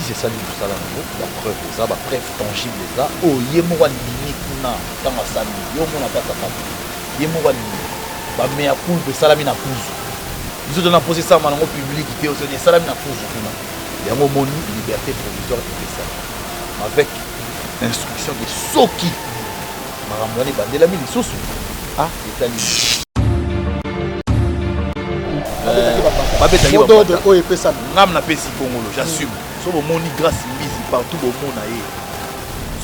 c'est ça tout ça là, la preuve ça, la preuve tangible ça. Oh, yemo wandini kuna dans ma sami, yo mona kaka kaka. Yemo wandini. Ba me ya culpe salami na pouzo. Ils ont posé ça dans le public qui est aussi salami na pouzo kuna. Il y a un moment liberté provisoire de ça. Avec instruction de Soki. Maramwani bandela mili soso. Ah, état libre. Babetaki Modo o epesa ngam na pesi Congolo, j'assume. So bo moni grâce mbisi partout bo mona ye.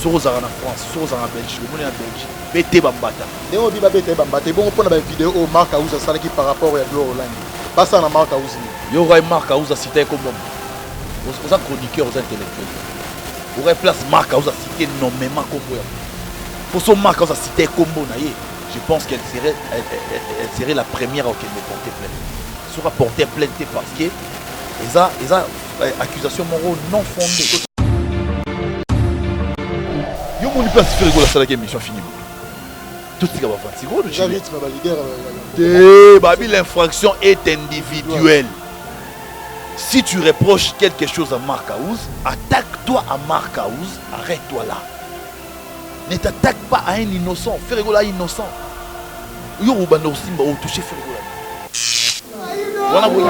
So ozara na France, so ozara na Belgique, bo moni na Belgique. Bete bambata. Ndeko bi babete bambata. Bon pona ba vidéo au Marc Aouza sala ki par rapport à Gloire Online. Pas ça na Marc Aouza. Yo ray Marc Aouza cité comme aux chroniqueurs, aux intellectuels. Aurait place Marc Aouza cité nommément comme pour son Marc Aouza cité comme naie. Je pense qu'elle serait la première à me porter plainte. Sera porter plainte parce que les accusations moraux non fondées. Yo mon place faire la salle qui émission finie. Tout ce qui va faire, c'est gros de Chili. L'infraction est individuelle. Si tu reproches quelque chose à Marc Aouza, attaque-toi à Marc Aouza, arrête-toi là. Ne t'attaque pas à un innocent. Fais rigoler à un innocent. Yo Rubano Simba ou touché fais rigoler. Voilà vous.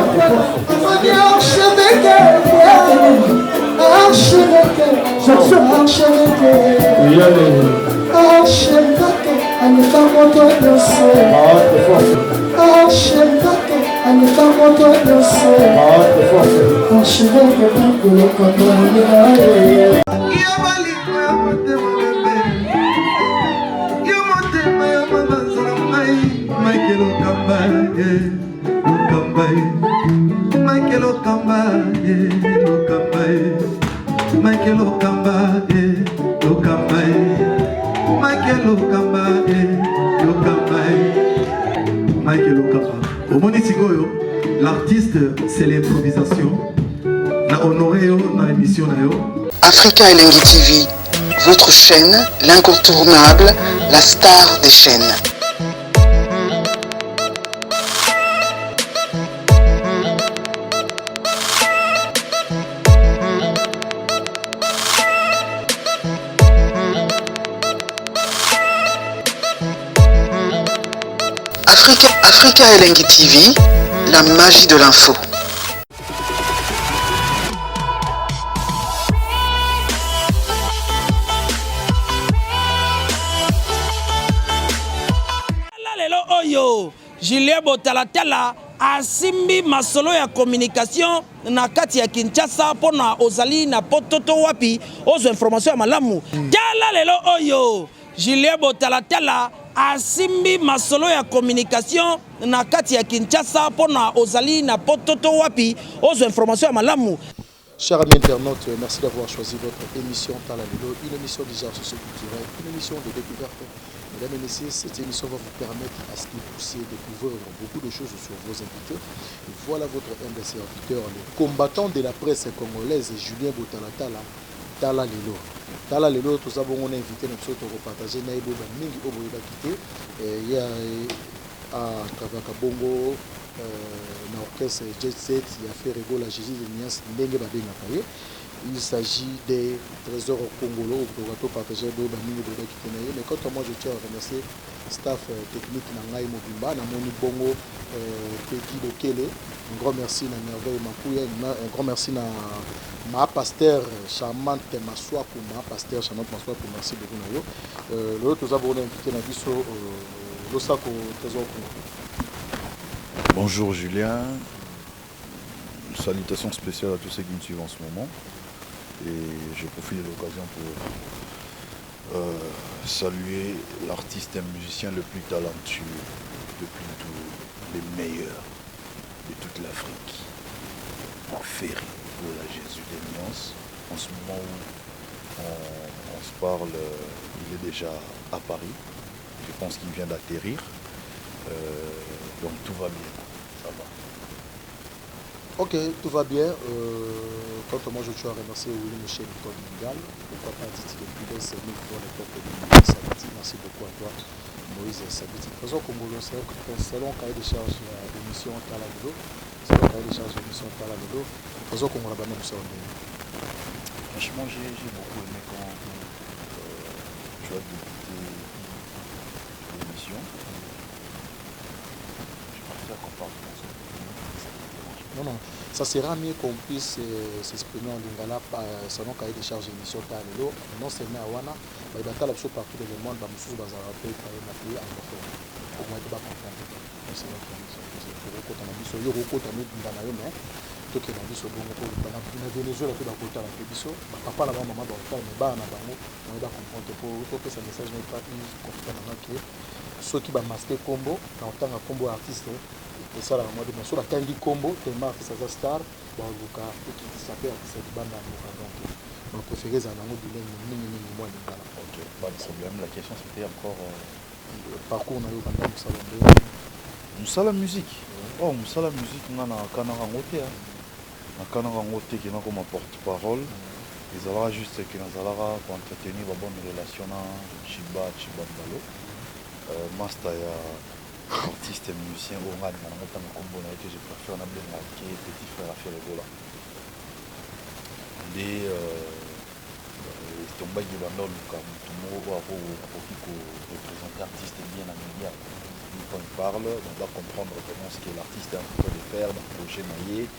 L'artiste, c'est l'improvisation. Na honoré dans l'émission. Africa Elengi TV, votre chaîne, l'incontournable, la star des chaînes. Africa Elengi TV, la magie de l'info. Lelo oyo Julien Botalatala asimbi masolo ya communication na kati ya Kinshasa pona ozali na pototo wapi ozo information ya malamu. Tala lelo oyo Julien Botalatala asimbi masolo ya communication na kati ya Kinshasa pona ozali na pototo wapi ozo information ya malamu. Chers amis internautes, merci d'avoir choisi votre émission Talalelo, une émission déjà socio-culturelle, une émission de découverte. Mesdames et messieurs, cette émission va vous permettre à ce que vous puissiez découvrir beaucoup de choses sur vos invités. Et voilà votre humble serviteur, le combattant de la presse congolaise, Julien Botalatala, Talalelo. Talalelo, tout ça, on a invité notre autre repartager Naïbo Mingi Oboye Bakité. Il y a à Kavaka Bongo, dans l'orchestre Jet Set, il a fait rigoler la Jésus de Nias Ndenge Babenga Kaye. Il s'agit des trésors congolais pour partager de Bamingi Oboye Bakité. Mais quand moi je tiens à remercier le staff technique Nangaï Mobimba, Namoni Bongo, Petit Bokele, un grand merci à Merveille Makouya, un grand merci à ma pasteur charmante Maswaku, ma pasteur charmante Maswaku, merci beaucoup. L'autre, nous avons invité Nabiso Losako Trésor Congo. Bonjour Julien, salutations spéciales à tous ceux qui me suivent en ce moment. Et je profite de l'occasion pour saluer l'artiste et musicien le plus talentueux depuis tous les meilleurs de toute l'Afrique. Ferry pour la Jésus des Nuances. En ce moment où on se parle, il est déjà à Paris. Je pense qu'il vient d'atterrir. Donc tout va bien, ça va. Ok, tout va bien. Quant à moi, je tiens à remercier Willy Michel Nicole Mondial. Pourquoi pas Titi de Pudès, nous pour l'époque de Sabiti. Merci beaucoup à toi, Moïse Sabiti. Présent Congolais, selon cahier de charge de l'émission Talalelo. Selon cahier de charge de l'émission Talalelo. Présent Congolais, nous sommes. Franchement, j'ai beaucoup aimé quand tu as débuté l'émission. Je préfère qu'on parle français. Non, non. Ça sera mieux qu'on puisse s'exprimer en lingala selon cahier de charge émission Talelo. Non seulement à Wana, mais il y a partout dans le monde, dans le sous bazar pays anglophone. Au moins, tu vas comprendre. C'est notre émission. Donc, il y a des choses dans Venezuela qui va côté la télévision. Papa, la maman, dans le temps, mais bah, on va comprendre pour que ce message n'est pas comprendre que ceux qui vont masquer combo, dans le temps, un combo artiste. Et ça, la mode de sur la tendue combo, tellement que ça star, bon, le cas, qui s'appelle cette bande à donc, préféré, c'est un amour de moi, ok, pas de problème. La question c'était encore. Parcours, on a eu quand même ça. Moussa la musique. Oh, Moussa la musique, on a un canard en côté. Un canard en côté qui est comme un porte-parole. Ils allaient juste que nous allons entretenir une bonne relation avec Chiba Mbalo. Master artiste et musicien au Rwanda, que je préfère appeler petit frère à faire le gola. Et c'est un bail de l'année, tout le monde va représenter l'artiste bien à média. Quand il parle, on va comprendre vraiment ce que l'artiste est en train de faire dans le projet maillé.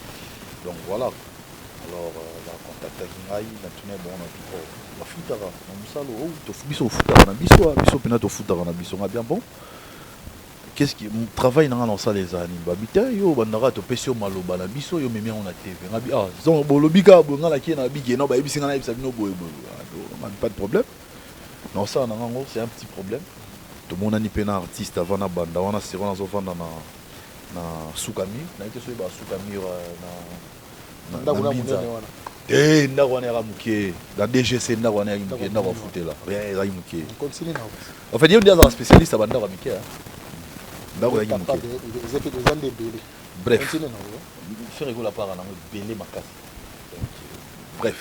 Donc voilà. Alors, la contact avec Ngai, la tournée, bon, on a dit, oh, la foutara, on a dit, oh, tu fais au foutara, on a dit, biso, pena to foutara, on a dit, on a bien bon. Qu'est-ce qui travaille dans ça les années babita yo bandara to pesio maloba na biso yo memia on a TV ngabi ah zo bolobika bonga la ki na bigi no ba ebisi ngana ebisa bino boye pas de problème non ça na ngo c'est un petit problème to mona ni pena artiste avant na banda wana sero na zo vanda na sukami na ite so ba sukami na ndakuna munene wana ndakwana ya muke la DGC ndakwana ya muke ndakwa futela rien ya muke continue na en fait yo ndia za spécialiste banda ba muke bref, faire la part belé makasi. Bref,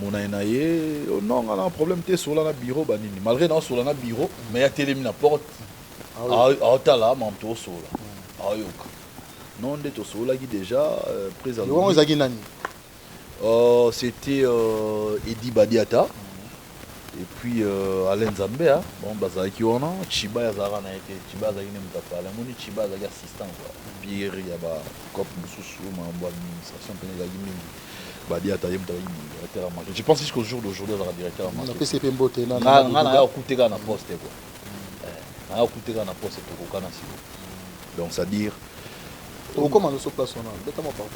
mon aïnaïe, non, on a un problème, tu es sur le bureau, malgré non sur le bureau, mais il y a télé la porte. Ah, t'as là, mais on sur là. Ah, non, on est sur là qui déjà présent. C'était Eddie Badiata. Et puis Alain Zambé, bon, Bazaki on a, Chiba Yazara n'a été, Chiba Yazaki n'a pas parlé, mon Chiba Yazaki assistant, Pierre Yaba, Cop Moussou, ma bonne administration, Badiata, je pense jusqu'au jour d'aujourd'hui, on a directeur à marché. On a PCP Mbote, on a écouté dans la poste, on a écouté dans la poste, donc c'est-à-dire. Comment nous sommes placés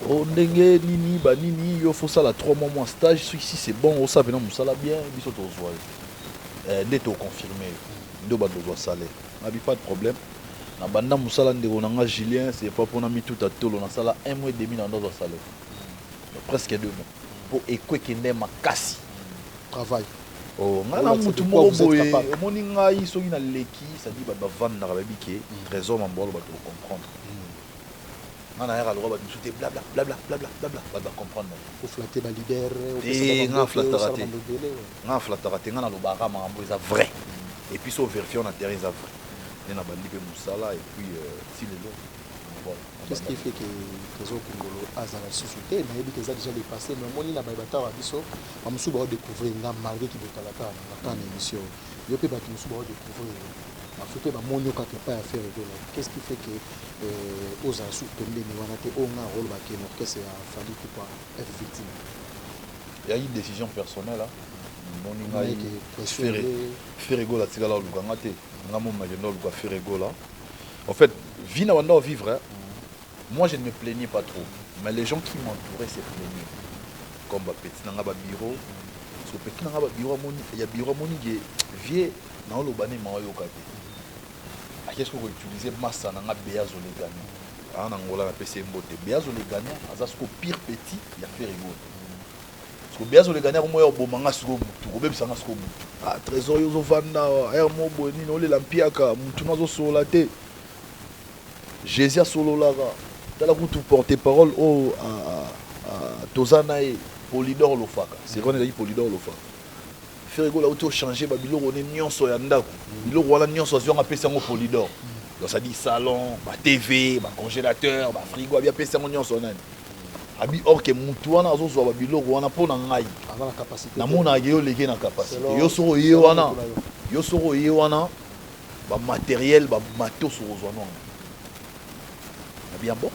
on ndenge nini ba nini yo faut ça la 3 mois stage ici c'est bon on savait non ça la bien biso to zoa ndé to confirmer ndo ba doit salaire na bi pas de problème na banda musala ndeko nanga Julien c'est pas pour na mi tout à tolo na sala 1 mois et demi na ndo salaire presque 2 mois pour ekwekende makasi travail oh ngana mutu mo boye omoni ngai soki na leki ça dit ba vendre na ba bike trésor mambolo ba to comprendre. On a un droit de blabla blabla blabla blabla blabla comprendre pour flatter ma leader et on flatter on flatter on a le barama c'est vrai et puis sur vérifier on a terrain c'est vrai on a bandi pe musala et puis si les autres voilà qu'est-ce qui fait que Trésor Kongolo a la société mais il dit que ça déjà dépassé mais moi ni na baibata wa biso amusu ba découvrir na malgré qui botalaka na ta émission yo pe ba ki musu ba découvrir qu'est-ce qui fait que aux asous tombés on a un rôle qui est fallu pour être victime. Il y a une décision personnelle là. Faire rigolo là, c'est là où on faire rigolo. En fait, vivre. Moi je ne me plaignais pas trop, mais les gens qui m'entouraient se plaignaient. Comme petit nanga ba bureau, so petit nanga ba bureau moni, il y a bureau moni qui vieux na lo bané ma yo kate. Qu'est-ce qu'on utilise massa nanga beazo les gagnants en Angola na PC mbote beazo les gagnants azasko pire petit ya faire rigolo parce que beazo les gagnants moi obomanga siko mutu obebisanga siko mutu ah trésor yo zo vanda air mo boni no le lampiaka mutu nazo sola te Jésus solo là tala ku porter parole au tozana e Polydor Lofaka c'est qu'on a dit Polydor Lofaka faire rigolo auto changer ba biloko ne nyonso ya ndako biloko wana nyonso azio nga pesa ngo Polydor donc ça dit salon ba TV ba congélateur ba frigo bien pesa ngo nyonso nani abi or que mutu wana azozwa ba biloko wana pona ngai avant la capacité na mona yo leke na capacité yo soko ye wana ba matériel ba matos ozwa non bien bon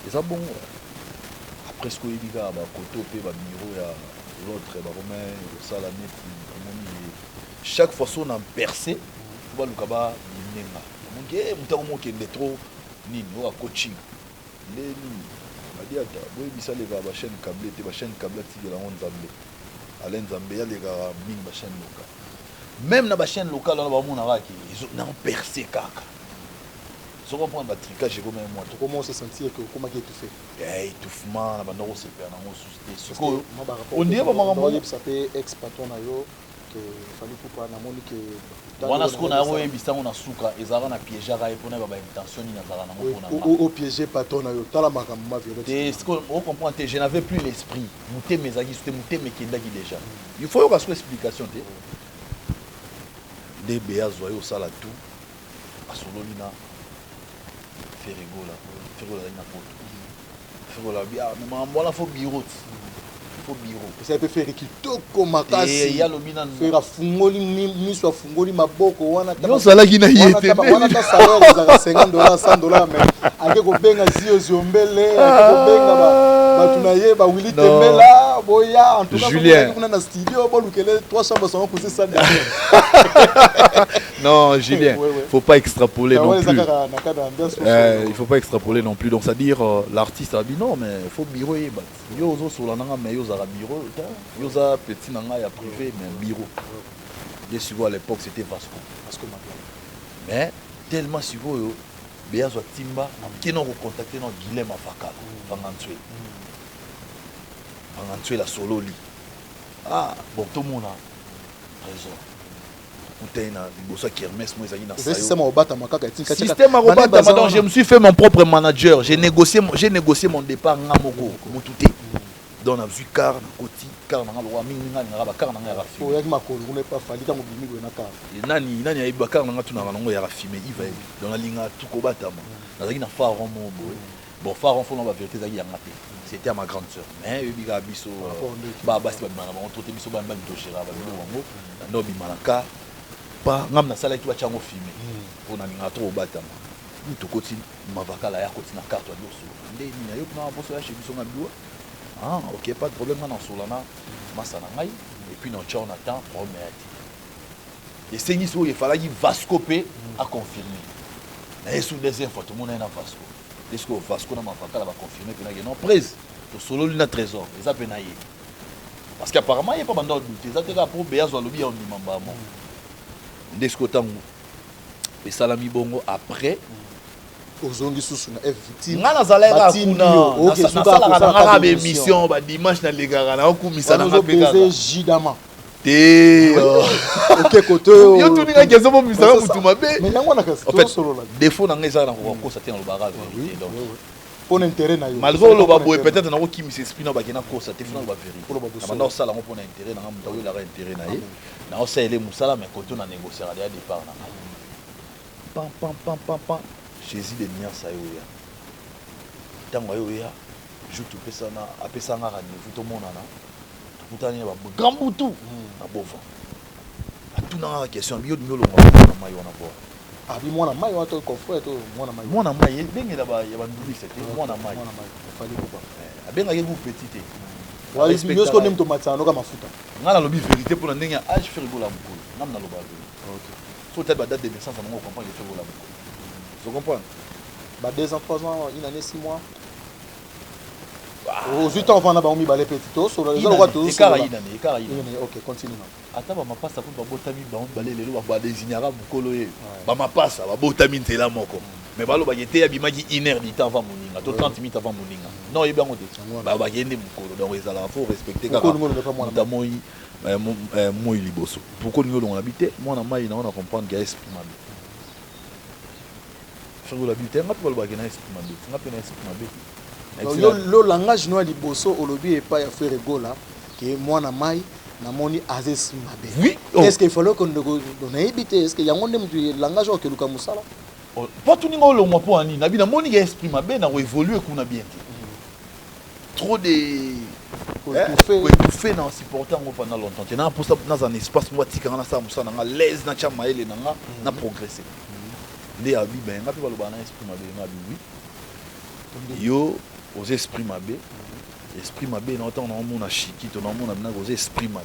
eza bon après ce que yebika ba koto pe ba bureau ya l'autre ba romain sala neti amoni chaque fois son en percé faut ba lukaba ninga monge mutako mokende trop nini o coaching leni badi ata boy bisale ba chaîne câblée te ba chaîne câblée ti la on Nzambe Alain Nzambe ya les gars ming ba chaîne locale même na ba chaîne locale on ba mona raki ils ont percé kaka. Je comprends le tricage, comme moi. Comment on se sentit que comment il étouffé? Étouffement, on se perd dans mon on dit que ça peut ex-patron que fallait pour na moni que wana ce qu'on a ouais bisa on a souka ezara na piéger à répondre ba intention ni nazara na mona au piéger patron na yo tala makamma violence. Et ce qu'on comprend je n'avais plus l'esprit. Mouté mes agis, c'était mouté mes kendaki déjà. Il faut y avoir une explication des béas zoyo sala tout à sololina Ferrigola na poto. Ferrigola bien mais moi faut bureau. Faut bureau. Ça peut faire kitoko makasi. Il y a le binan. Faire fungoli miso fungoli maboko wana. Non sala ki na yete. Wana ta salaire za $50 $100 mais ake ko benga zio ziombele, ake ko benga ba tunaye ba Willy Tembela boya en tout cas Julien on a na studio bo lukele 3 chambres sont coucher ça. Non, Julien, faut pas extrapoler non plus. Il faut pas extrapoler non plus. Donc, c'est-à-dire, l'artiste a dit non, mais il faut bureau. Yo zo sur la nanga, mais yo zara bureau. Yo za petit nanga ya privé, mais bureau. Bien sûr, à l'époque, c'était Vasco. Mais tellement sûr, yo, bien zo timba, qui n'ont contacté non Guilhem Afaka, Pangantué. Pangantué la solo li. Ah, bon, tout le monde a raison. Système donc je me suis fait mon propre manager. J'ai négocié mon départ dans la vue car côté car na loi minga na car na ya rafi. Oya makolo on n'est pas fali dans mobili na car. Nani ya bakar na tuna na ngo ya rafi mais il va dans la ligne tout ko batama. Na zaki na faron mo boy. Bon faron fo na ba vérité zaki ya ngate. C'était à ma grande sœur. Mais biga biso ba basi ba bana on troté biso ba ba ndoshera ba ngo no bi malaka. Pas ngam na sala tu bachango filmé pour na linga trop batama muto koti mavakala ya koti na carte ya dosso ndé ni na yo na bosso ya chez biso na biwa ah OK pas de problème na solana masa na ngai et puis no cha on attend promet et sengi so il fallait qu'il Vasco P a confirmer et sous deuxième fois tout le monde est na Vasco est-ce que Vasco na mavakala va confirmer que na non prise to solo na trésor les a penaye parce qu'apparemment il y a pas bandol douter ça te pour beazo lobi on ni mamba mo Descotango et salami bongo après ozongi susu na victime ngana zalera kuna na émission ba dimanche na legara na okumisa na peka jidama te OK côté yo to ninga kezo mo misala mutu mabe mais yango na kasi to solo la défaut na ngeza na ko sa tena lo baraga donc pour intérêt na yo malgré lo babo peut-être na ko kimisa esprit na ba kena ko sa te fina ba vérité na ba sala mo pour intérêt na ngamu la intérêt na ye na o sele musala mais côté na négocier à départ na pam Jésus de nia sa yo ya tango yo ya je tout pesa na apesa nga rendez-vous to monana mutani ba grand butu na bova atuna question biyo nyolo na mayo na bo abi mwana mayo wato confrère to mwana mayo bengi la ba ya ba nduli c'était mwana mayo fali ko ba abenga ye ku petite wa biyo sko nem to matsano ka mafuta ngala lobi vérité pour ndenge âge faire gola mukolo namna loba OK so peut-être ba date de naissance on comprend que faire gola mukolo vous comprenez bah 2 ans 3 ans une année 6 mois aux 8 ans on va ba mi balé petit to so les gens to OK continue ata ba mapasa pour ba botami ba on balé lelo ba désignera mukolo ye ba mapasa ba botami ntela moko mais balo ba yete ya bimaki 1 heure du temps avant moninga to 30 minutes avant moninga non yeba ngote ba yende mukolo donc ils allaient faut respecter kaka moi moi liboso pourquoi nous on habite moi na mai na on comprendre que esprit mabe faire la bite ngap balo ba kena esprit mabe ngap na esprit mabe le langage no liboso olobi et pas ya faire gola que moi na mai na moni azes mabe oui est-ce qu'il fallait qu'on on éviter est-ce qu'il y a un langage que luka musala pas tout ningo lo mo po ani na bi na moni esprit mabe na évoluer kuna bien trop de étouffé dans supporter pendant longtemps. Tu as dans un espace moi tika na ça musa na l'aise na cha maele na progresser. Les abi ben ngapi ba lobana esprit mabe ngabi oui. Yo aux esprits mabe. Esprit mabe na autant na mona chiki to na mona na aux esprits mabe.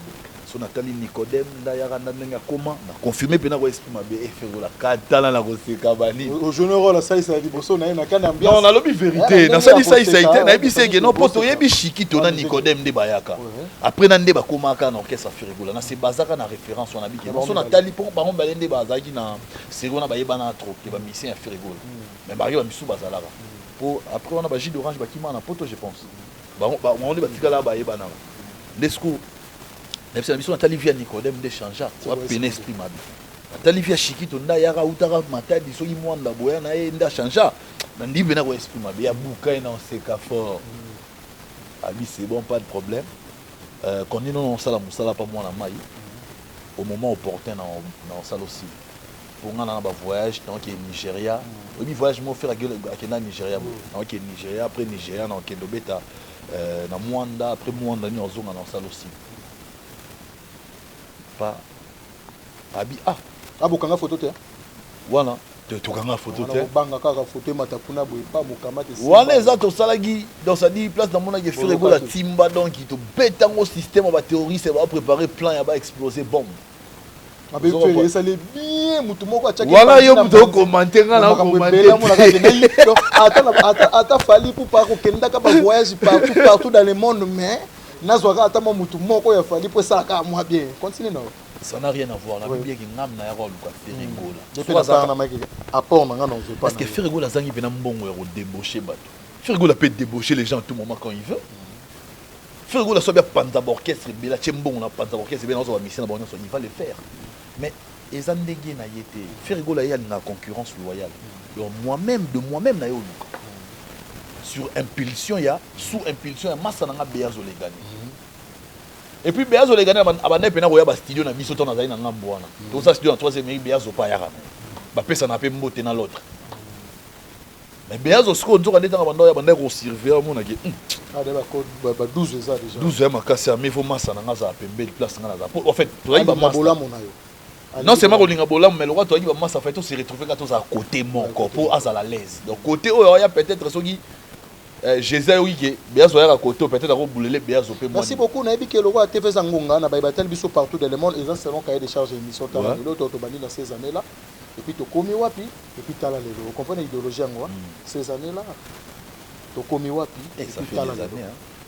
So Nathalie Nicodème ndayaka ndenga comment na confirmer pena ko esprit mabe e faire la katala na koseka bani. Au général la ça il s'est dit bosso na kana ambiance. Non, na lobi vérité. Na sali ça il s'est été na bisege non poto yebi chiki to na Nicodème de bayaka. Après na ndeba komaka na orchestre Ferregola na se bazaka na référence on habite. So Nathalie pour par exemple balende bazaki na serona bayeba na trop ke ba mission ya Ferregola. Mais bari ba misu bazalaka. Pour après on a ba jus d'orange ba kima na poto je pense. On est batika là bayeba na. Lesco même si la mission Nathalie via Nicodème de changer pour peine esprit mabe. Nathalie via Chikito nda yaka utaka matadi so imwanda boya na nda changer. Na ndibe na ko esprit mabe ya buka na seka fort. Abi c'est bon pas de problème. Quand nous on sala musala pas moi na mai au moment opportun dans salle aussi. Pour on a ba voyage donc au Nigeria. Oui voyage mo faire à Nigeria. Donc Nigeria après Nigeria dans Kendo Beta na Mwanda après Mwanda ni ozonga dans salle aussi. Pas abi bokanga photo te wana tokanga photo te banga kaka photo matapuna boye pas mokamate wana eza to salagi dans sa dit place dans mon agi Ferrego la timba donc qui to betango système ba terroriste va préparer plan ya ba exploser bombe abe fait ça les bien mutu moko achaki voilà yo mutu commenter ngana commenter ata fali pour pas kokenda ka ba voyage partout dans le monde mais nazwaka ata mutu moko ya fali pour ça ka moi bien continue non. Ça n'a rien à voir. La Bible qui ngam na yaro luka Ferregola. Depuis la part na maki apport na ngana on veut pas. Parce que Ferregola zangi pena mbongo ya débaucher bato. Ferregola peut débaucher les gens à tout moment quand il veut. Ferregola soit bien panza orchestre bela chembongo na panza orchestre bien dans mission na il va le faire. Mais ezandegi na yete. Ferregola y a une concurrence loyale. Donc moi-même na yo luka. Sur impulsion ya sous impulsion ya massa na beazo les gagner. Et puis Béazo les gagnants abandonné pena roya ba studio na biso tona zali na ngambo wana. Donc ça studio na 3e mairie Béazo pa yaka. Ba pesa na pe mbote na l'autre. Mais Béazo siko nzoka ndeta abandonné ya banda ko surveiller mona ki. Ba 12 ça déjà. 12 ma kasi mais faut massa na ngaza pembe place ngana za. En fait, tu as ba massa. Non c'est ma kolinga bolam mais le roi tu as ba massa fait to se retrouver quand on à côté mon corps pour à la l'aise. Donc côté oh ya peut-être soki Jésus oui Béazo à côté peut-être à boulele Béazo pe moi. Merci beaucoup na ebike le roi TV Zangonga na baïbatel biso partout dans le monde et ça selon cahier de charge émission tala l'autre to bani dans ces années là et puis to komi wapi et puis tala lelo vous comprenez l'idéologie ngo ces années là to komi wapi et puis tala lelo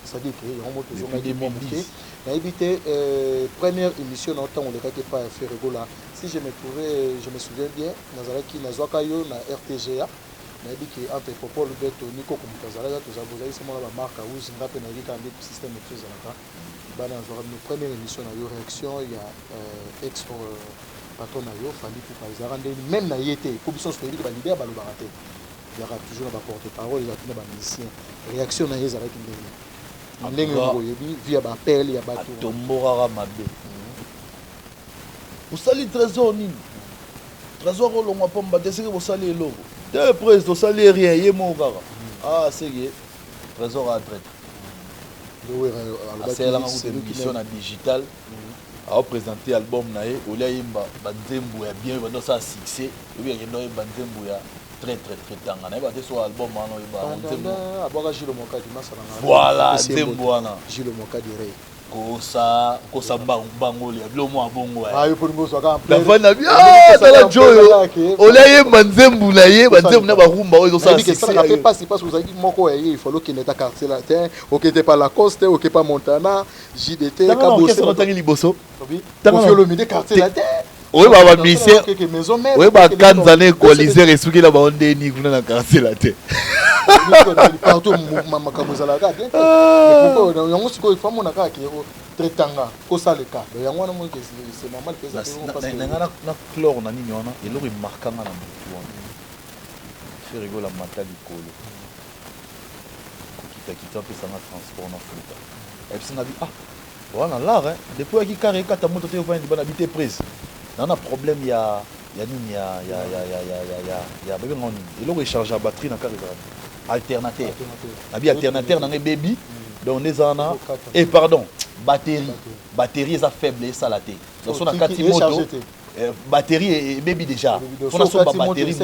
ça dit que on monte sur 2010 na ebité première émission dans temps on le quelque pas Ferregola si je me souviens bien nazalaki nazwaka yo na RTGA. Mais dit entre Popol Beto Nico comme Kazala tous abosai c'est moi la marque où je rappelle na dit un système de choses là bana dans notre première émission na yo réaction il y a ex patron na yo fali pour par exemple même na yete pour biso se dire ba leader ba lo baraté il y aura toujours ba porte-parole il y a tous ba musiciens réaction na yeza avec ndenge ngo yebi via ba appel ya ba tout tombora mabe usali trésor nini trésor olongwa pomba deseke bosali eloko de presse to sali rien ye mo kaka c'est que trésor à traite c'est la émission na digital a présenter album na ye olia yimba banzembu ya bien bando ça succès et bien no banzembu ya très tanga na ba te so album ano ba nzembu abaka Gilo Mokadi masala na voilà nzembu wana Gilo Mokadi re kosa bango ya bilo mo abongo yo pour ngo soka la vana bien la joyo ola ye manzembu na ye banzembu na ba rumba ozo ça c'est ça fait pas si parce que vous avez dit moko il faut que n'était quartier latin OK pas Lacoste OK pas Montana JDT Kaboso on tangi liboso confio le midi quartier latin oui ba mission oui ba kanzane coaliser esuki la ba onde ni kuna na quartier latin partout makambo zalaka bien pourquoi yango siko ifamo na kaka tretanga ko saleka yango wana mo c'est normal que ça parce que na chlore na nini wana eloko marquant na mutu wana Ferregola la matali kolo kita pe ça na transport na futa et puis na bi voilà là depuis ki carré kata moto te va ndibana bité prise na problème ya nini ya bébé ngoni eloko écharger batterie na carré alternateur na bi alternateur na baby donc les ana et pardon batterie est faible et salaté donc son a 4 moto batterie et baby déjà on a son batterie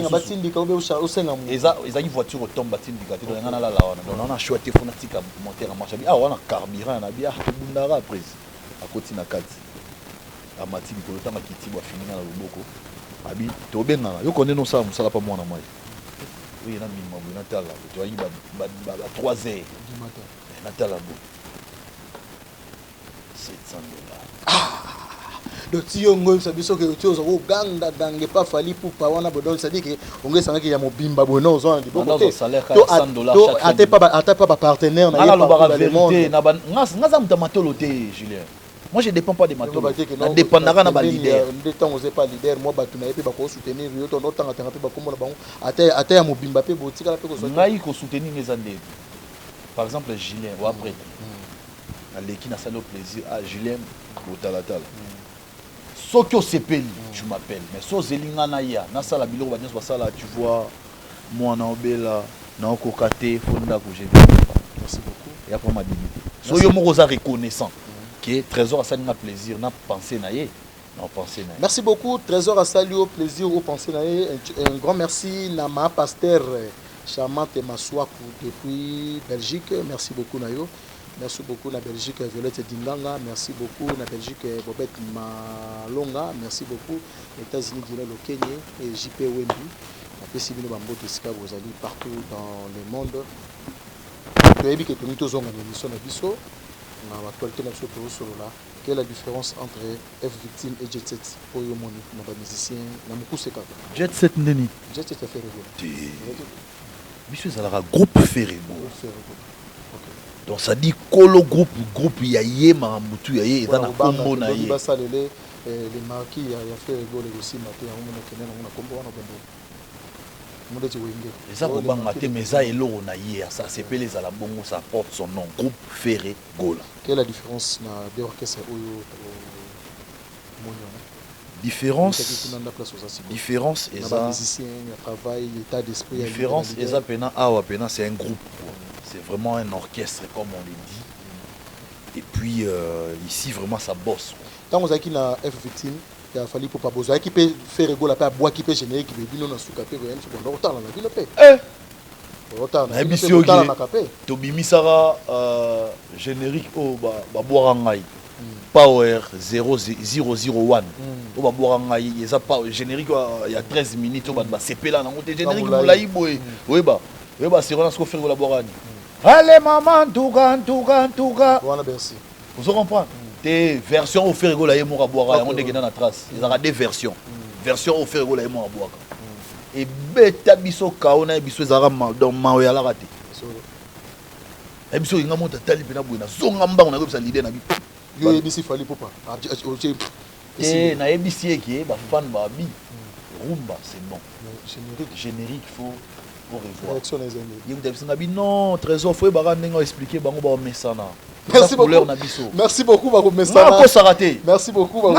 ils voiture au tombe batterie du donc on a choisi pour natika moteur marche bien on a carburant na bien bundara après à côté na 4 a mati bikolo tanga kiti ba fini na loboko abi to benga yo connais non ça musala pas moi na moi oui na minimum na tala to yi ba 3 heures du matin na tala bo $700 donc si on gomme ça biso que tu os au ganga gange pas fali pour pas wana bodon ça dit que on ngi sanga ki ya mobimba bono zo ndi boko te salaire $100 ate pas partenaire na vérité na ngaza mtamatolo te Julien. Moi je dépends pas de matolo na dépendara na ba leader de temps osé pas leader moi batu na yepe ba ko soutenir yo to no tanga tanga pe ba komona bango ate ya mobimba pe botika la pe ko so ngai ko soutenir mes andé par exemple Julien ou après na leki na salo plaisir à Julien Botalatala soki osepeli tu m'appelles mais so zelinga na ya na sala biloko ba nyonso basala tu vois moi na obela na okoka te fonda ko j'ai merci beaucoup et après ma dignité so yo moko za reconnaissant que Trésor a ça un plaisir na penser na ye na penser na merci beaucoup Trésor a salué au plaisir au penser na ye un grand merci na ma pasteur charmante Maswaku depuis Belgique merci beaucoup na yo. Merci beaucoup la Belgique Violette Dinganga, merci beaucoup la Belgique Bobette Malonga, merci beaucoup les États-Unis le Kenya et JP Wemby. Après si vous allez partout dans le monde. Quelle est la différence entre F Victime et Jet Set pour les musiciens? Jet Set Ndeni. Jet Set fait rigoler. Monsieur Zalara groupe Ferrego. Donc ça dit kolo groupe yaye mamutu yaye dans la combo na ye. Basa les marquis ya fait rigoler aussi maté on a kenena on a combo on a bendo. Monde ti wenge. Ça ko banga te meza eloro na ye ça c'est pelé za la bongo ça porte son nom groupe Ferré Gola. Quelle est la différence na deux orchestres oyo différence et ça musicien travail état d'esprit différence et ça pena c'est un groupe. C'est vraiment un orchestre, comme on le dit. Et puis, ici, vraiment, ça bosse. Quand vous avez qui na F Victime, il a fallu pour pas bosser. Qui peut faire rigoler, pas boire, qui peut générer, qui peut venir dans le soukapé, rien, c'est bon. Autant, on a vu le paix. Autant, on a vu le paix. Tobimi Sara, générique, oh, bah, Boarangai. Power 0001. On va boire un aïe. Générique, il y a 13 minutes, on va se péler là. On générique, on l'a eu, oui, bah. Oui, bah, c'est vraiment ce qu'on fait au laboratoire. Allez, maman, tout cas. Voilà, merci. Vous comprenez? Des versions au fer et mon aboira, on est dans la trace. Il y aura des versions. Version au fer et mon aboira. Et bêta biso kaona biso zara dans maoya la raté. Et biso inga monta tali pena buena. Zonga mba on a comme ça l'idée na bi. Yo ebisi fali popa. Et na ebisi qui ba fan ba bi. Rumba, c'est bon. Générique, faut revoir. Non, Trésor, faut expliquer. Merci beaucoup. Merci beaucoup, merci beaucoup.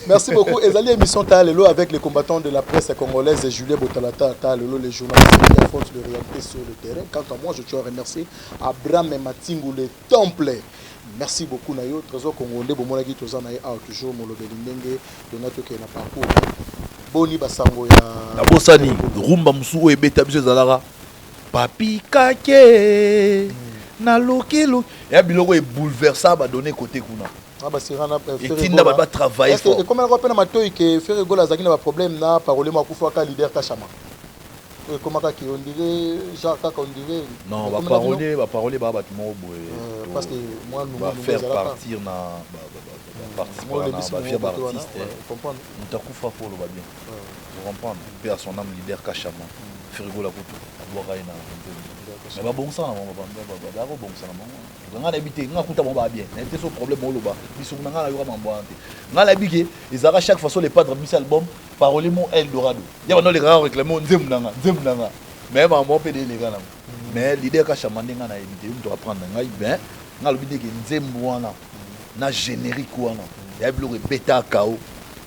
Merci beaucoup. Ezali émission Talelo avec les combattants de la presse congolaise Julien Botalata, Talelo, les journalistes qui affrontent le réalité sur le terrain. Quant à moi, je tiens à remercier Abraham Matingu, le temple. Merci beaucoup Nayo, Trésor Congolais, Bomonagi Tozana et toujours Molobelindenge, Donato qui est na parcours. Boni basango ya na bosani rumba musu ebeta biso zalara papi kake na lokelo ya biloko e bouleversa ba donner côté kuna ba sirana etinda ba travailler fort et comment on appelle matoyi que faire gola zakina ba problème na parole ma kufa ka leader kachama comment ka ki on dirait Jacques on dirait non ba parole ba batimo boy parce que moi nous faire partir na participer à faire artiste comprendre mutakufa pour le va bien je comprends père son âme leader kachama frigo la kutu aboka ina mais ba bon ça na ba bon ça na nga habité nga kuta bon ba bien n'était ce problème au loba biso nga na yo mambo ante nga la biki izara chaque fois les padres mis album parole mon Eldorado ya ba no les gars réclamer nzemnanga mais maman peut les gars mais leader kachama nga na habité on doit prendre nga ben nga lobi que nzembo wana na générique wana ya biloko beta kao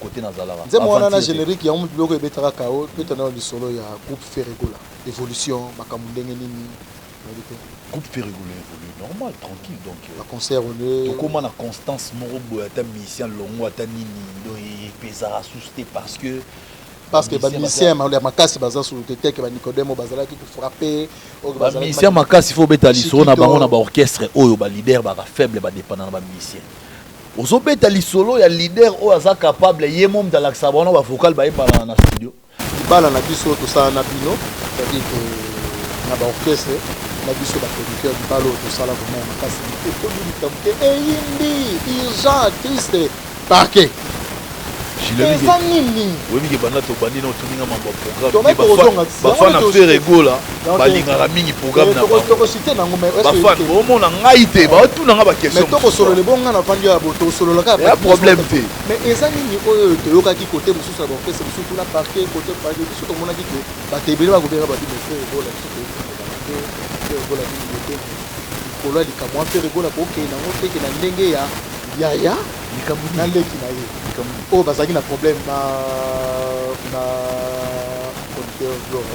côté nazalaka nzembo wana na générique ya biloko beta kao peut-être na le solo ya groupe Ferregola évolution makambo ndenge nini Groupe fait rigoler, normal, tranquille. Donc, le concert, on est. tout comment la constance, Morobo, un musicien, Longo, un Nini, il pèse à souster parce que. Parce que les musiciens, les macasses, ils sont sur le tête, les Nicodemo, les qui frappent. Les musiciens, macasses, il faut mettre à l'issolo, on a un orchestre, un leader, un faible, un dépendant de musicien. Aux obéta l'issolo, il y a un leader, il est capable, il y a un membre dans l'accent, il vocal, il est dans le studio. Il parle en abisso, tout ça en abino, c'est-à-dire que dans l'orchestre, l'abisso, le producteur, il parle tout ça là, vraiment, macasses, il est indi, urgent, triste, parquet. eza nini oyebiki banda tobandi na otuninga mambo ya programme bafana fe regola balingaka mingi programme na tokosite nango bafana bomona ngai te baotunanga baquestion tokosolola ebonga na vandi ya tokosolola kaka problème te mais eza nini oyo toyokaki kote mosusu ya baorkestre mosusu tuna parke kote biso tomonaki ke bato ebele bakobeka badi me fe regola biso fe regola nini te likolo ya likambo ya fe regola kokei nango teke na ndenge ya yaya na leki na ye oyo bazalaki na problème na conducteur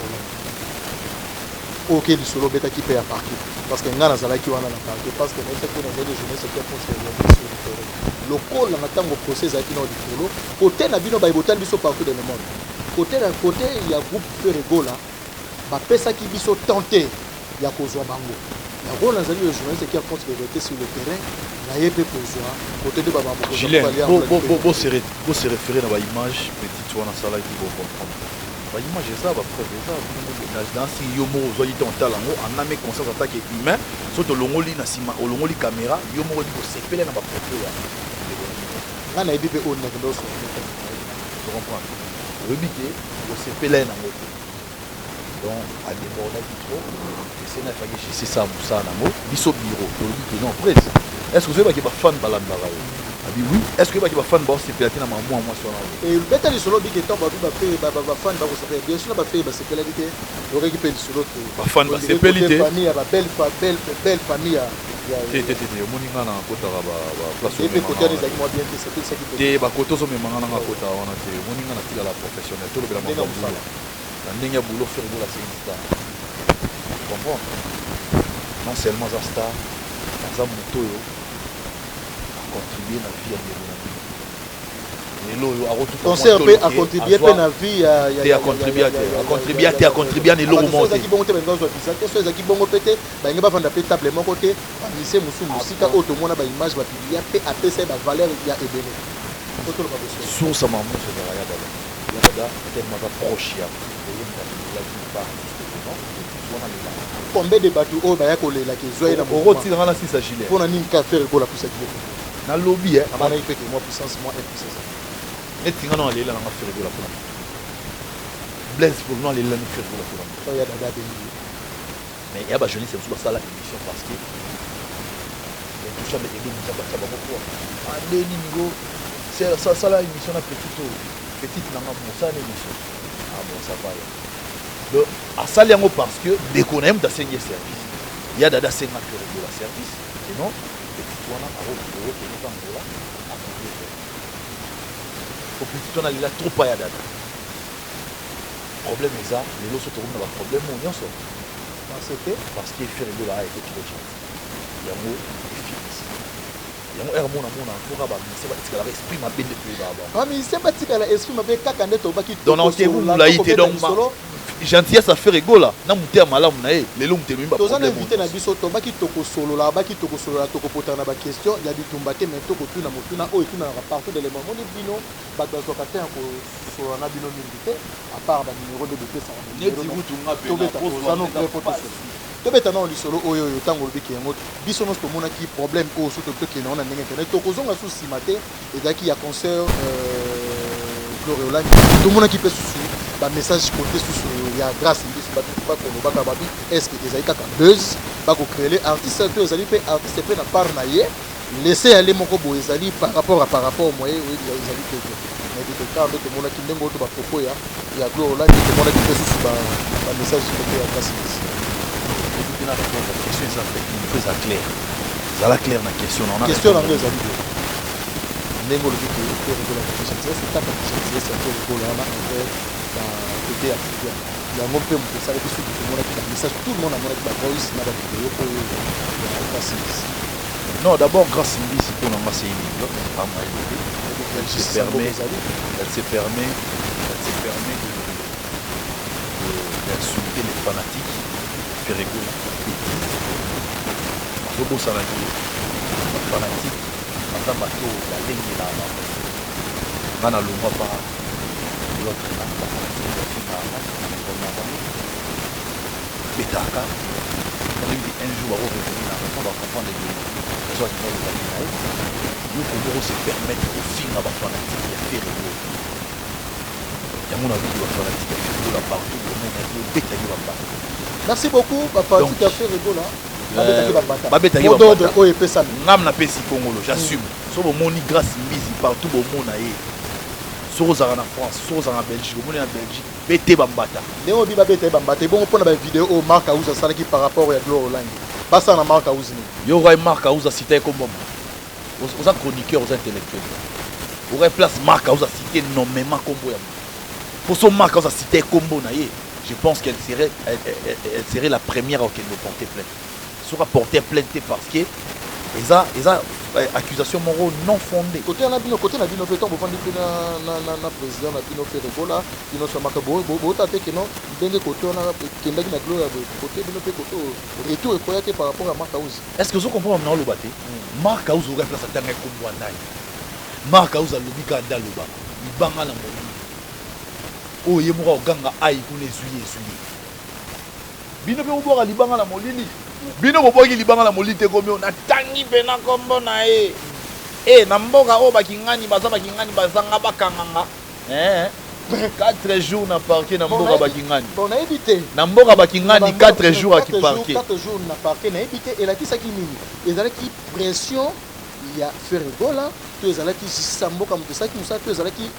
oyo ke lisolo obetaki mpe ya parke parce que ngai nazalaki wana na parke parce que naisaki nazali jeunesse eke fonce lokola na ntango procès ezalaki na likolo kote na bino bayebotali biso partout dans le monde kote ya groupe fe regola bapesaki biso tente ya kozwa bango yango nazali le journaliste qui a fonce vérité sur le terrain naye mpe kozwa kote nde bose référé na baimage petite wana asalaki bocomprendre baimage eza bapreuve eza dansi yo moko ozwaki te otala yango aname conscience atake humain so tolongoli na nsima olongoli caméra yo moko di kosepele na bapropos ya ngai nayebi mpe oyo nakendooso comprendre oyebi te kosepele nango te donc adébordaki trop esena efaki jesi sa mosala nango biso biro tolobi ke non presse est ce que ozoyebaki bafane balandaka yo abi oui est ce que oyebaki bafane baosepela te na mamwa mwasi wana beta lisolo bike ntango babi bafane bakosepela bien sûr na bafei basepelaki te okaki mpe lisolo te bafane basepeli te famille ya babelle famille te omoni nga na kotaka baplacepe kote wana ezalaki mwa bien te sepelisaki te bakote ozomemanga nanga kotaka wana te omoni nga na tikala professionnel tolobela makambo na ndenge ya boulot faire de la star comprendre non seulement za star aza moto oyo acontribue na vie ya ndeko na bino lelo oyo akotuconcert mpe acontribue mpe na vie acontribue na eloko moko ezalaki bongo te balingi bazwa visa te so ezalaki bongo mpe te balingi bafanda mpe table moko te bamise mosusu mosika oyo tomona baimage bapilia mpe apesa ye bavaleur ya ebele source ya mamoso ezala ya dada tellement aza proche ya combien de bato oyo baya kolelaki ezwa ye na okotikanga na 6 agile mpona nini ka faire ekola pusaki na lobi amanaki peke mwa puissance mwa impuissance netinga no alela nanga faire ekola mpona blaise pour no alela ni faire ekola mpona oyo ya dada abengi mais ya bajeunesse mosusu basala émission parce que touchable edomuta bato ya bango kwa andeni ningo sala émission na petite nanga mosala na émission bon ça va donc asali yango parce que ndeko na ye moto asengi ye service ya dada asenga mpe regola service sinon petite wana aokeneka ngola akoki po petite wana alela trop pa ya dada problème eza lelo so tokomi na baproblème oyo nyonso parce que efe regola ayeke trop chance yango effixe yango ere mona mpoka baministère batikalaka esprit mabe nde toyeba baministère batikala esprit mabe kaka nde tobaki donc nakotebulula ye te donc gentillesse affaire egola na mote ya malamu na ye lelo motelo mimba toza na invité na biso tobaki tokosolola baki tokosolola tokopotana na baquestion ya bitumba te mais tokotuna motuna oyo etunaka partout de lema moni bino bato bazwaka te ya kosolola na bino mingi te à part banumero nde bopesaka tobeta na lisolo oyo ntango olobiki yango biso nyonso tomonaki problème oyo so tokende ngo na ndenge internet tokozonga susu nsima te ezalaki ya concert gloriolani tomonaki mpe susu bamessage kote susu ya grâce biso bato bakolobaka babi estce ezali kaka buzz bakocréele artiste to ezali mpe artiste mpe na part na ye laisse ale moko boye ezali par rapport moye ezali teke nayebitekar nde tomonaki ndenge oyo to bapropos ya gloriolani tomonaki mpe susu bamessage kote ya grâce biso question eza clair ezala clair na question nango ezali te ndenge olobiki regola gentillesse kaka gentillesse ya regola wana envers bakote ya yango mpe moto esalaki soki tomonaki bamessage tout le monde amonaki bavoice na bavideo oyo ya grâce mbisi. Non, d'abord grâce mbisi pour moi c'est une idiote, pas moi. Elle se permet d'insulter les fanatiques, faire rigoler. Zobo Salaki, fanatique, dans un bateau, la ligne là, dans la loi pas l'autre là, la Betaka, un jour à revenir dans le fond, on va comprendre les soit qui vont nous pouvons se permettre au film à la fanatique de faire rigoler. Il y a mon avis de la fanatique de faire rigoler partout, le bêta qui va pas. Merci beaucoup, papa, tu as fait rigoler. J'assume. So moni grâce mbisi partout au monde aye. So en France, so en Belgique, au monde en Belgique, bete bambata. Néo bi bete bambata. Bon on prend la vidéo au Marc Aouza ça qui par rapport à Gloire Hollande. Pas ça na Marc Aouza. Yo roi Marc Aouza cité comme bon. Aux chroniqueurs, aux intellectuels. Aurait place Marc Aouza cité nommément comme bon. Pour son Marc Aouza cité comme bon aye. Je pense qu'elle serait la première à nous porter plainte. Sera porter plainte parce que les accusations moraux non fondées. Côté na bino fait on bofandi pe na président na bino fait rigola, bino so makabo bo tate que non ndenge côté on a kendaki na gloire côté bino pe côté retour et koyate par rapport à Marc Aouza. Est-ce que vous comprenez maintenant le baté? Marc Aouza aurait place à tanga comme ndai. Marc Aouza lobika ndaloba. Ibanga na mo. Oh yemura oganga ai kune zuye. Bino pe ubora libanga na molili. Bino boboki libanga na molili te komi na tangi bena kombo na e. Na mboka o bakingani bazanga bakanganga. 4 jours na parquet na mboka bakingani. On a évité. Na mboka bakingani 4 jours à qui parquet. 4 jours na parquet na évité et la qui ça qui nini. Et avec qui pression il y a fait rigola. Tu es allé qui samboka muto ça qui musa tu es allé qui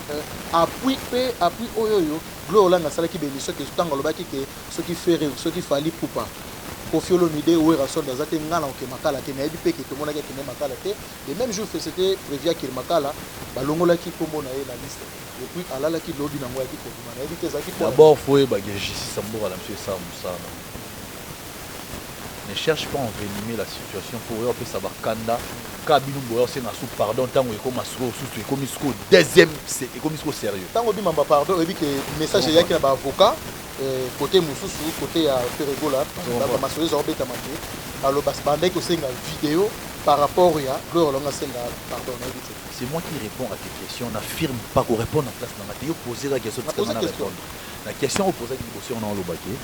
appui oyoyo. Gloire na sala qui bénissait que tant lobaki que ce qui fait ce qui fallait pour pas. Kofi Olomide ou Erason dans zate ngala ke makala te na ebi ke to mona ke makala te le même jour c'était prévu que makala balongola ki kombo na la liste et puis alala ki lobi na ngwa ki ko na ebi te zaki d'abord faut bageji samboka la monsieur Samusana. Ne cherche pas à envenimer la situation pour eux ça va kanda kabinu boyo c'est na sous pardon tango e comme sous e comme sco deuxième c'est e comme sco sérieux tango bi mamba pardon ebi ke message ya ki na avocat côté Moussou, côté à Ferregola, ma soeur Zorbeta Maté, alors Basbandé que c'est une vidéo par rapport à Gloire Longa Senga, pardon. C'est moi qui réponds à tes questions, on n'affirme pas qu'on répond en place dans la télé, poser la question, la question opposée à une question on a le baquet,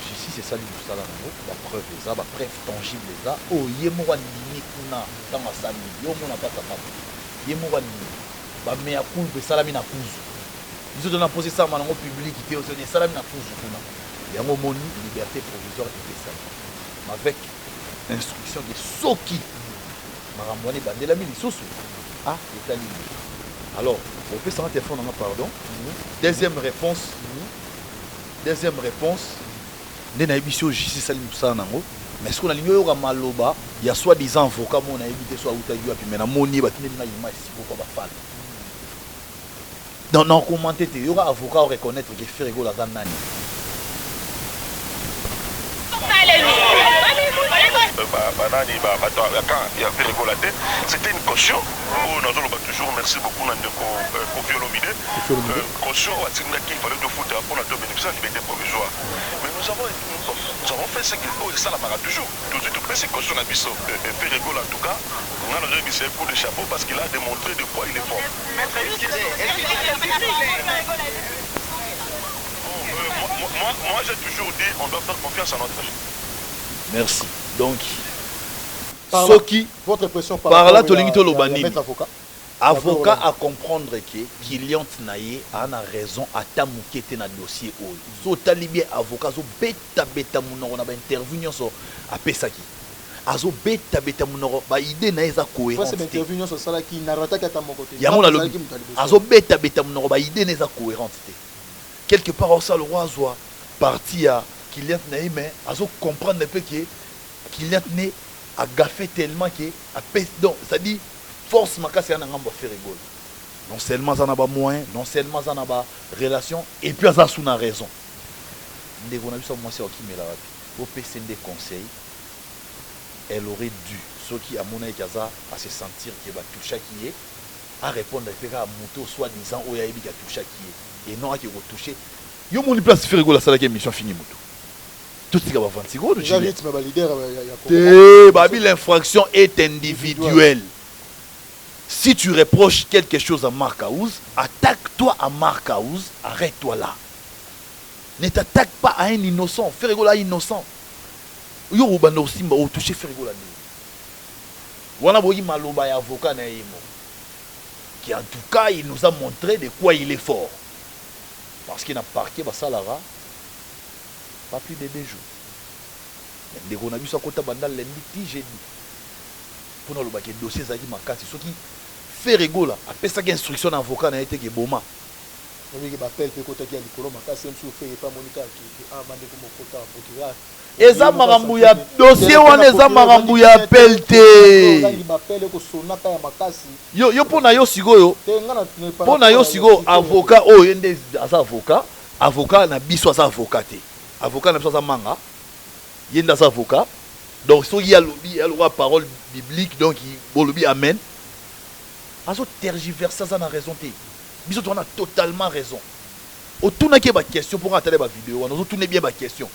ici c'est ça, la preuve est ça, la preuve tangible est ça, oh yémoua nini kuna dans ma sami, yomona pas ta femme, yémoua nini, bah mais à coup de salami na pouze. Ils ont posé ça dans le public qui était au Sénégal, il y a un moment liberté provisoire qui fait ça. Avec instruction de Soki. Marambouane Bandela Mili Soso. Ah, l'État libre. Alors, on peut s'en téléphone, pardon. Deuxième réponse. Nous avons émission justice Salim Sanango. Mais ce qu'on a dit, il y a soi-disant avocat, on a évité soit Outaïou, puis maintenant, on a image si vous pouvez pas. Dans le commentaire, il y aura avocat à reconnaître que Ferrego la Zanani. C'était une caution. Nous avons toujours merci beaucoup Kofi Olomide. Caution, il fallait de foot pour la bénéficier de la liberté provisoire. Mais nous avons fait ce qu'il faut et ça la mara toujours. Tout de suite, ces cautions à Bissot. Ferrego en tout cas, on a révisé un coup de chapeau parce qu'il a démontré de quoi il est fort. Moi j'ai toujours dit on doit faire confiance à notre chef. Merci. Donc, Soki, votre impression par là, avocat à comprendre que Kylian Tnaye a raison à tamouquer dans le dossier. So talibé avocat, so beta mounoro na ba intervention so à Pesaki. Azo beta mounoro ba idée na eza cohérente. C'est intervention so sala qui narrata ka tamoko te. Ya mona lobi. Azo beta mounoro ba idée na eza cohérente. Quelque part au ça le roi soit parti à Kylian Tnaye mais azo comprendre un peu que Kylian Tnaye a gaffé tellement que a pèse donc ça dit force makasi ana ngamba faire rigole. Non seulement ça n'a pas moyen, non seulement ça n'a pas relation et puis ça sous na raison. ndeko na biso mwasi okimela wapi opesa des conseils. Elle aurait dû ceux qui à mon avis à se sentir que va toucher qui est à répondre à moto soit disant oh yabi qui a touché qui est et non à qui retoucher yo mon place faire la salle qui émission fini moto tout ce qui va 20 secondes l'infraction est individuelle. Si tu reproches quelque chose à Mark House, attaque-toi à Mark House, arrête-toi là. Ne t'attaque pas à un innocent, fais rigoler innocent. Yo ubanda osimba o toucher fais rigoler. Wana boyi maloba ya avocat na yemo. Qui en tout cas, il nous a montré de quoi il est fort. Parce qu'il n'a parqué Basalara pas plus de 2 jours. Dès qu'on a vu ça côté bandal lundi jeudi. Pour nous le dossier zaki makasi ce qui fait rigoler après ça instruction d'avocat n'a été que boma. Eza marambu ya dossier wana eza marambu ya appel te. Yo pona yo sigoyo. Pona yo sigo avocat o yende asa avocat na biso asa avocat te. Avocat na biso asa manga. Yende asa avocat. Donc il y a la parole biblique donc il amen. Azo tergiverser ça na raison te. Biso on a totalement raison. Au tout n'a pas question pour attendre la vidéo, on a tout bien ma question.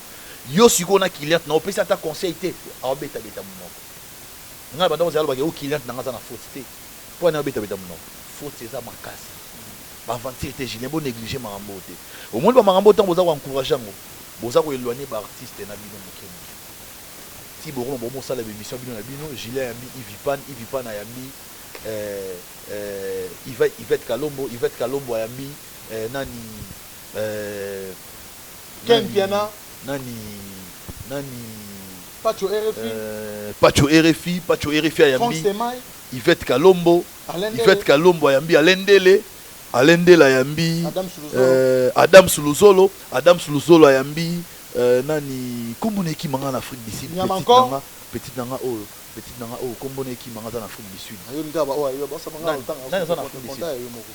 Yo siko na client na opesa ta conseil te. A beta beta monoko. Nga banda ozalo ba ke o client na ngaza na faute te. Po na beta beta monoko. Faute c'est ça makasi. Ba aventure te je n'ai pas négligé marambo te. Au moins ba marambo tant boza ko encourager ngo. Boza ko éloigner ba artiste na bino mokeni. Si bon bon ça la émission bino na bino, Gilet Yambi, Ivipan Yambi Yvette Kalombo Yambi nani Ken Piana nani Pacho RFI Yambi Yvette Kalombo Yambi Alendele Yambi Adam Suluzolo Yambi nani kombone ki manga na Afrique du Sud petite nanga o kombone ki manga na Afrique du Sud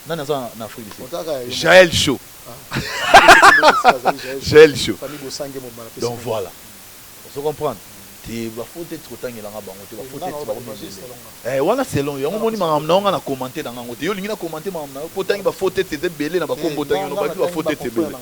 na Afrique du Sud Jaël Show donc voilà vous comprenez tu vas faut être trop tangela nga bango tu vas faut être wana selon yo moni manga na commenter dans ngo te yo lingi na commenter manga po tangi ba faut être belé na ba kombo tangi no ba faut être belé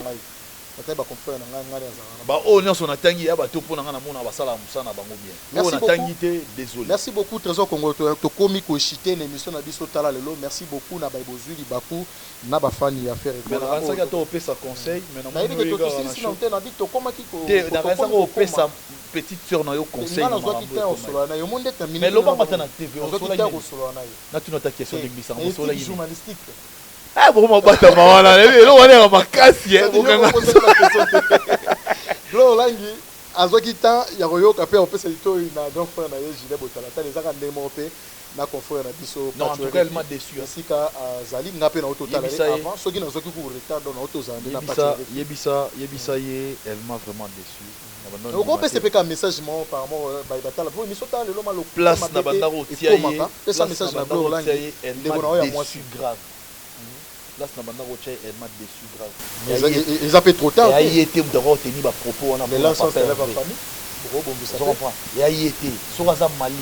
merci beaucoup Trésor Congo tokomi ko chiter na émission na biso tala lelo merci beaucoup na baibozuli baku na ba fani ya faire mais na ça to pesa conseil mais na mo to na dit to koma ki ko na ça ko pesa petite sœur na yo conseil mais lo ba matana TV on sola na tu nota question de glissa on sola journalistique. Ah bon ma bata mawana le wana makasi Glo langi azoki ta ya koyoka pe opesa litoyi na donc frère na ye Gilet Botala ta les aka ndemo pe na confrère na biso non en tout cas elle m'a déçu sika zali ngape na total avant soki na zoki ku retard na autozande na parti yebisa ye elle m'a vraiment déçu. On peut se faire un message par rapport à Batala pour émission ta le malo place na bandaro tiaye ça message na Glo langi elle m'a déçu grave. Là c'est na bandaro tiaye elle m'a déçu grave. Ils a fait trop tard. Il a été d'avoir tenu ma propos on a mais là ça c'est la famille. Je comprends. Il a été sur Azam Mali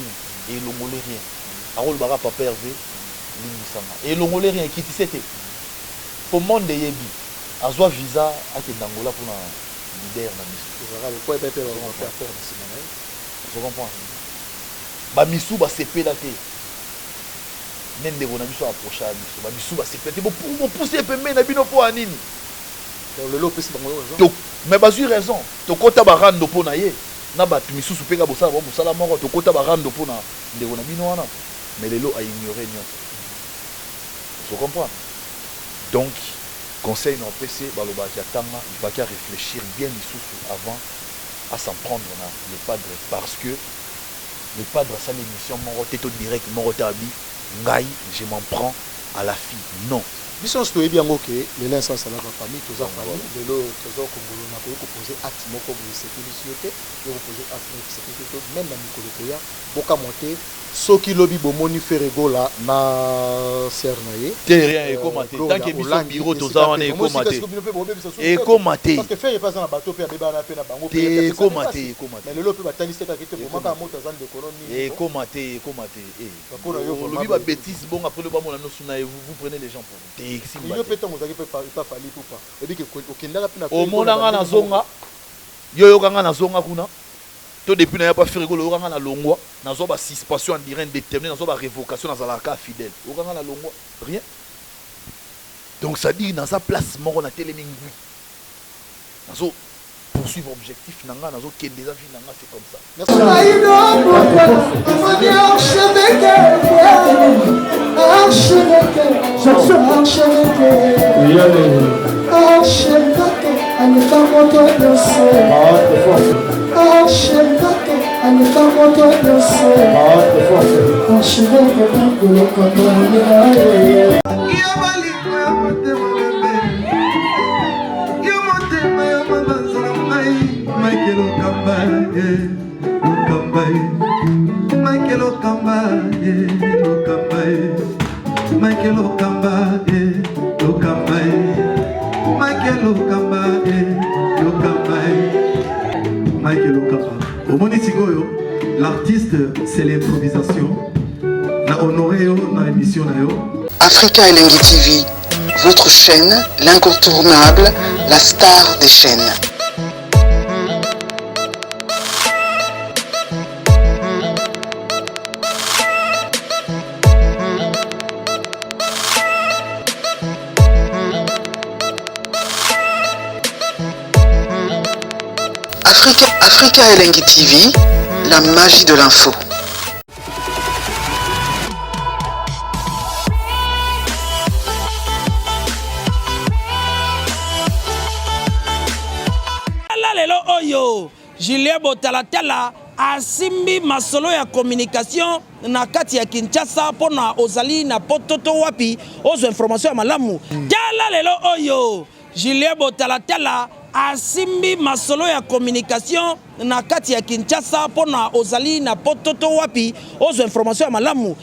et l'ongolé rien. Arol bara papa Hervé limisanga. Et l'ongolé rien qui c'était. Pour monde de yebi. Azwa visa à Kendangola pour na leader na misu. Je comprends. Ba misu ba CP là té. Nende bona misu approcher misu. Ba misu ba CP té pour pousser pembe na bino po anini. Le lot pesi bango raison. Mais bazui raison. To kota ba rando po na ye. Na ba misu supeka bosala ba mosala moko to kota ba rando po na ndeko na bino wana. Mais le lot a ignoré nyonso. Je comprends. Donc conseil non PC baloba kiatanga il va réfléchir bien avant à s'en prendre les padres parce que les padres ça l'émission mon roté direct mon rotabi ngai je m'en prends à la fille non biso to yebi yango ke lelo instant sala ba famille toza famille lelo toza kongolo na ko poser acte moko bu sécurité yo poser acte de sécurité même na mikolo to ya boka monter soki lobi bomoni ferego la na sernaye te rien ekomaté tant que biso bureau toza wana ekomaté ekomaté parce que faire pas na bateau pe beba na pe na bango pe ekomaté mais lelo pe batalisé ka kite bomaka moto za de colonie ekomaté lobi ba bêtise bon après le bamona no suna vous prenez les gens pour vous yo peut-être vous avez pas fallu ou pas et dit que okenda pe na au monanga na zonga yo yokanga na zonga kuna to depuis na ya pas faire rigolo yokanga na longwa na zo ba suspension en direct déterminé na zo ba révocation dans la cas fidèle yokanga na longwa rien donc ça dit dans sa place moko na télémingui na zo poursuivre objectif nanga na zo kende za vie nanga c'est comme ça L'artiste, c'est l'improvisation. La honoré dans l'émission. Africa Elengi TV, votre chaîne, l'incontournable, la star des chaînes. Africa Elengi TV, la magie de l'info. Lelo oyo Julien Botalatala asimbi masolo ya communication na kati ya Kinshasa pona ozali na pototo wapi ozo information ya malamu. Tala lelo oyo Julien Botalatala asimbi masolo ya communication na kati ya Kinshasa pona ozali na pototo wapi ozo information ya malamu.